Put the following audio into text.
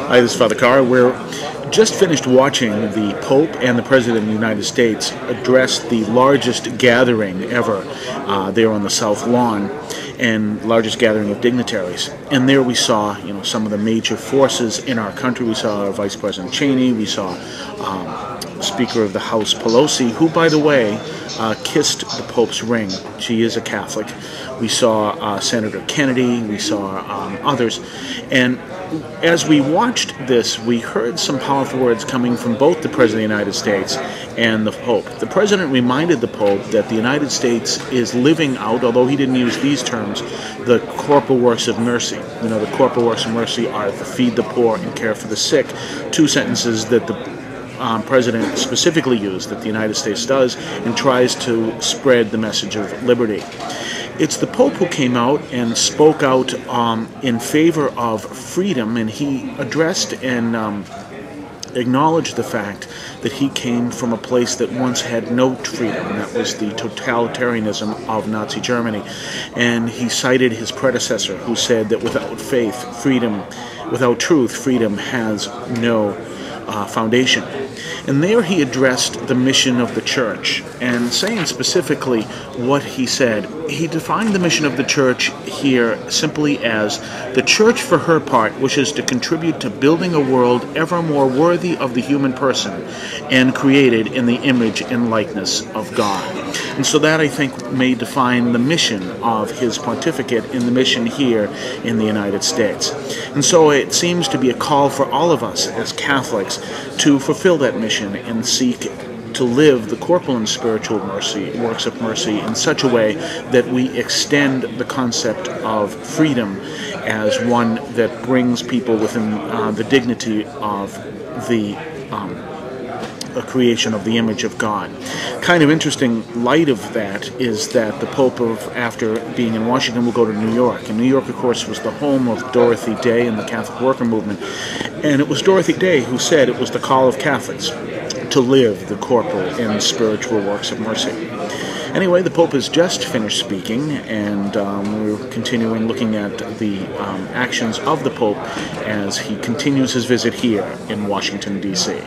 Hi, this is Father Carr. We're just finished watching the Pope and the President of the United States address the largest gathering ever there on the South Lawn, and largest gathering of dignitaries. And there we saw, some of the major forces in our country. We saw Vice President Cheney. We saw Speaker of the House Pelosi, who, by the way, kissed the Pope's ring. She is a Catholic. We saw Senator Kennedy. We saw others. And as we watched this, we heard some powerful words coming from both the President of the United States and the Pope. The President reminded the Pope that the United States is living out, although he didn't use these terms, the corporal works of mercy. The corporal works of mercy are to feed the poor and care for the sick. Two sentences that the President specifically used, that the United States does, and tries to spread the message of liberty. It's the Pope who came out and spoke out in favor of freedom, and he addressed and acknowledged the fact that he came from a place that once had no freedom, and that was the totalitarianism of Nazi Germany. And he cited his predecessor, who said that without faith, freedom, without truth, freedom has no foundation. And there he addressed the mission of the church, and saying specifically what he said, he defined the mission of the church here simply as the church, for her part, wishes to contribute to building a world ever more worthy of the human person and created in the image and likeness of God. And so that, I think, may define the mission of his pontificate in the mission here in the United States. And so it seems to be a call for all of us as Catholics to fulfill that mission and seek to live the corporal and spiritual mercy, works of mercy, in such a way that we extend the concept of freedom as one that brings people within the dignity of the a creation of the image of God. Kind of interesting light of that is that the Pope, after being in Washington, will go to New York. And New York, of course, was the home of Dorothy Day and the Catholic worker movement. And it was Dorothy Day who said it was the call of Catholics to live the corporal and spiritual works of mercy. Anyway, the Pope has just finished speaking, and we're continuing looking at the actions of the Pope as he continues his visit here in Washington, D.C.